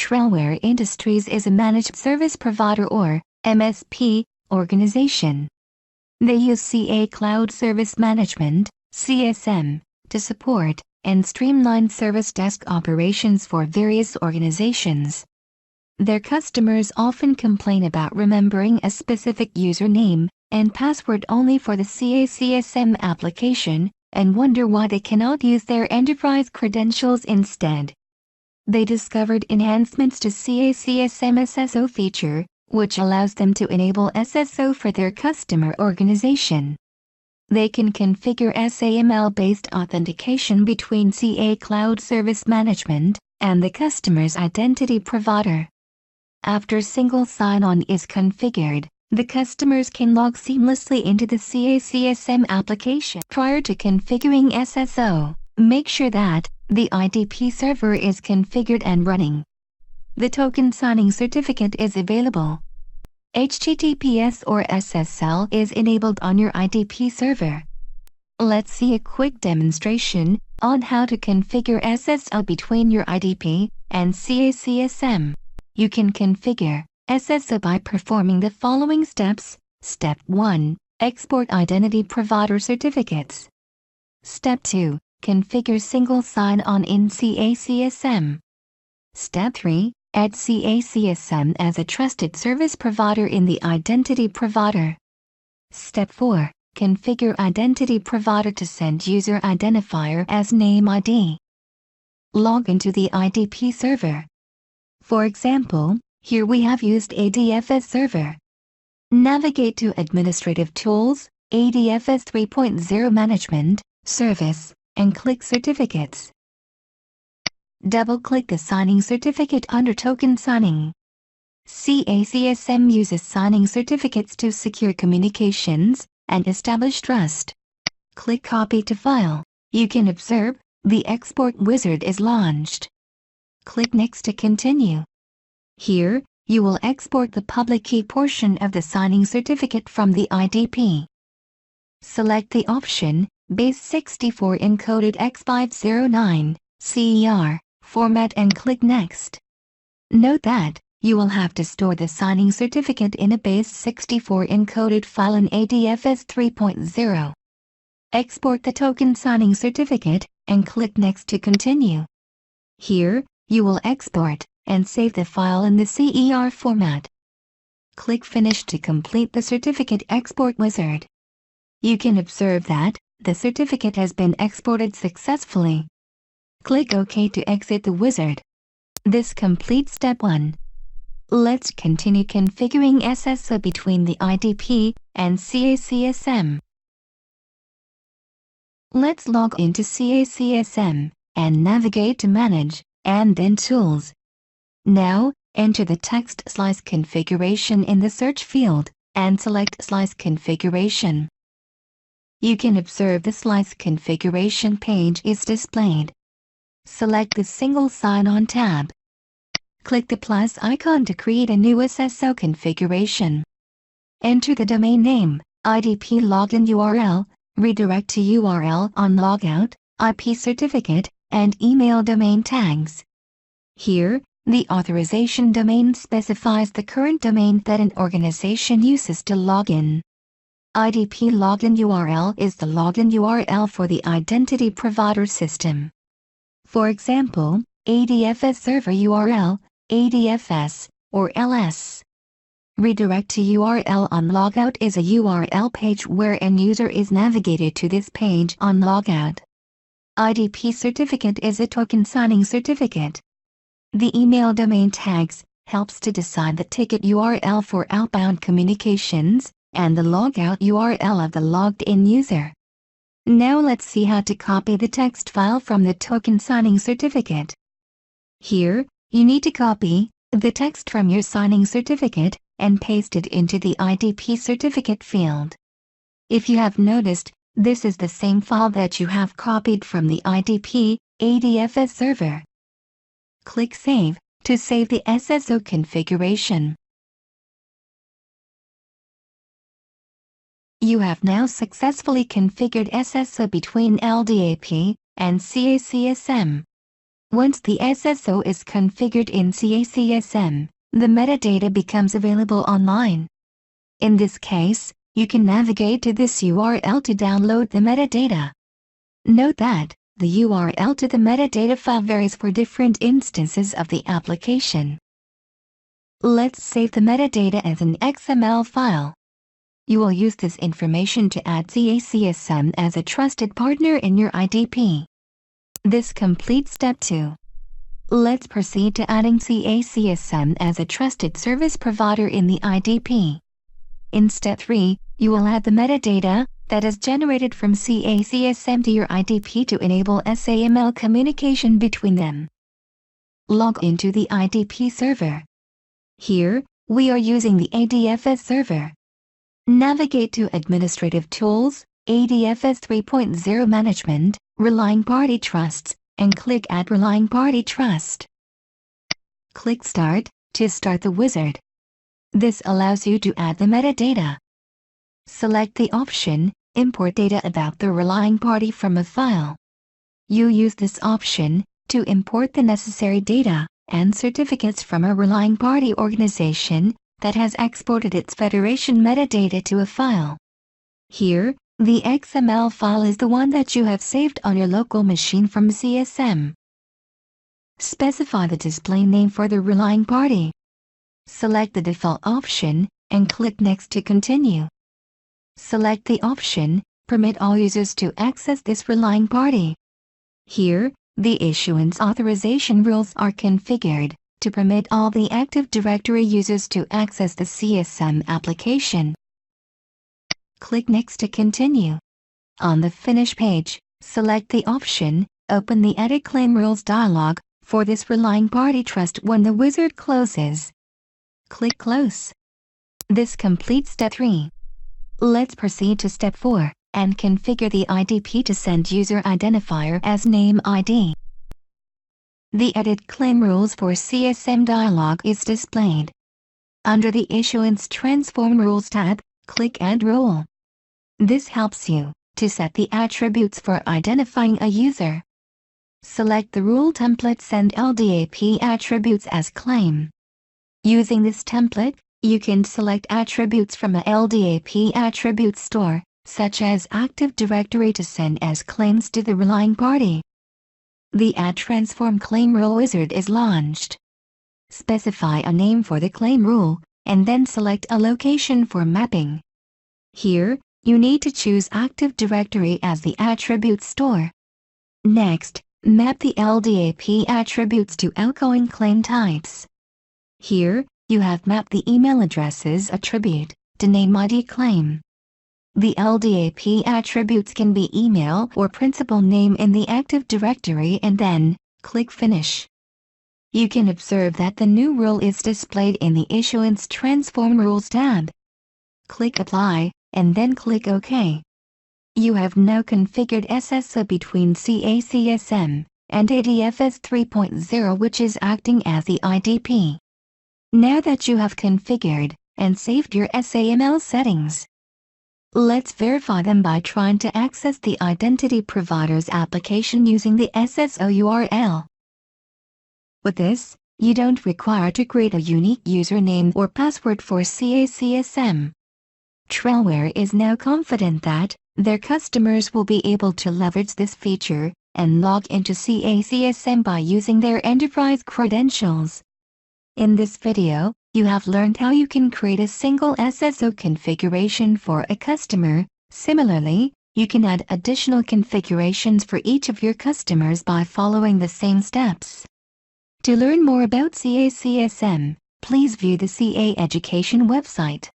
Trellware Industries is a managed service provider or MSP organization. They use CA Cloud Service Management (CSM) to support and streamline service desk operations for various organizations. Their customers often complain about remembering a specific username and password only for the CA CSM application and wonder why they cannot use their enterprise credentials instead. They discovered enhancements to CA CSM SSO feature, which allows them to enable SSO for their customer organization. They can configure SAML-based authentication between CA Cloud Service Management and the customer's identity provider. After single sign-on is configured, the customers can log seamlessly into the CA CSM application. Prior to configuring SSO, make sure that the IDP server is configured and running. The token signing certificate is available. HTTPS or SSL is enabled on your IDP server. Let's see a quick demonstration on how to configure SSO between your IDP and CA CSM. You can configure SSO by performing the following steps. Step 1. Export identity provider certificates. Step 2. Configure single sign-on in CA CSM. Step 3. Add CA CSM as a trusted service provider in the identity provider. Step 4. Configure identity provider to send user identifier as name ID. Log into the IDP server. For example, here we have used ADFS server. Navigate to Administrative Tools, ADFS 3.0 Management, Service, and click Certificates. Double-click the signing certificate under Token Signing. CA CSM uses signing certificates to secure communications and establish trust. Click Copy to File. You can observe the export wizard is launched. Click Next to continue. Here, you will export the public key portion of the signing certificate from the IDP. Select the option, Base64 Encoded X509, CER, format and click Next. Note that, you will have to store the signing certificate in a Base64 encoded file in ADFS 3.0. Export the token signing certificate, and click Next to continue. Here, you will export and save the file in the CER format. Click Finish to complete the certificate export wizard. You can observe that the certificate has been exported successfully. Click OK to exit the wizard. This completes step 1. Let's continue configuring SSO between the IDP and CA CSM. Let's log into CA CSM and navigate to Manage, and then Tools. Now, enter the text slice configuration in the search field, and select Slice Configuration. You can observe the slice configuration page is displayed. Select the Single Sign-On tab. Click the plus icon to create a new SSO configuration. Enter the domain name, IDP login URL, redirect to URL on logout, IP certificate, and email domain tags. Here, the authorization domain specifies the current domain that an organization uses to log in. IDP login URL is the login URL for the identity provider system. For example, ADFS server URL, ADFS, or LS. Redirect to URL on logout is a URL page where an user is navigated to this page on logout. IDP certificate is a token signing certificate. The email domain tags helps to decide the ticket URL for outbound communications and the logout URL of the logged-in user. Now let's see how to copy the text file from the token signing certificate. Here, you need to copy the text from your signing certificate and paste it into the IDP certificate field. If you have noticed, this is the same file that you have copied from the IDP ADFS server. Click Save to save the SSO configuration. You have now successfully configured SSO between LDAP and CA CSM. Once the SSO is configured in CA CSM, the metadata becomes available online. In this case, you can navigate to this URL to download the metadata. Note that the URL to the metadata file varies for different instances of the application. Let's save the metadata as an XML file. You will use this information to add CA CSM as a trusted partner in your IDP. This completes step 2. Let's proceed to adding CA CSM as a trusted service provider in the IDP. In step 3, you will add the metadata that is generated from CA CSM to your IDP to enable SAML communication between them. Log into the IDP server. Here, we are using the ADFS server. Navigate to Administrative Tools, ADFS 3.0 Management, Relying Party Trusts, and click Add Relying Party Trust. Click Start to start the wizard. This allows you to add the metadata. Select the option, Import data about the relying party from a file. You use this option to import the necessary data and certificates from a relying party organization that has exported its federation metadata to a file. Here, the XML file is the one that you have saved on your local machine from CSM. Specify the display name for the relying party. Select the default option and click Next to continue. Select the option, Permit all users to access this relying party. Here, the issuance authorization rules are configured to permit all the Active Directory users to access the CSM application. Click Next to continue. On the Finish page, select the option, Open the Edit Claim Rules dialog for this relying party trust when the wizard closes. Click Close. This completes step 3. Let's proceed to step 4 and configure the IDP to send user identifier as name ID. The Edit Claim Rules for CSM dialog is displayed. Under the Issuance Transform Rules tab, click Add Rule. This helps you to set the attributes for identifying a user. Select the rule template Send LDAP attributes as claim. Using this template, you can select attributes from a LDAP attribute store, such as Active Directory, to send as claims to the relying party. The Add Transform Claim Rule wizard is launched. Specify a name for the claim rule, and then select a location for mapping. Here, you need to choose Active Directory as the attribute store. Next, map the LDAP attributes to outgoing claim types. Here, you have mapped the email addresses attribute to name ID claim. The LDAP attributes can be email or principal name in the Active Directory, and then click Finish. You can observe that the new rule is displayed in the Issuance Transform Rules tab. Click Apply, and then click OK. You have now configured SSO between CA CSM and ADFS 3.0, which is acting as the IDP. Now that you have configured and saved your SAML settings, let's verify them by trying to access the Identity Provider's application using the SSO URL. With this, you don't require to create a unique username or password for CA CSM. Trailware is now confident that their customers will be able to leverage this feature and log into CA CSM by using their enterprise credentials. In this video, you have learned how you can create a single SSO configuration for a customer. Similarly, you can add additional configurations for each of your customers by following the same steps. To learn more about CA CSM, please view the CA Education website.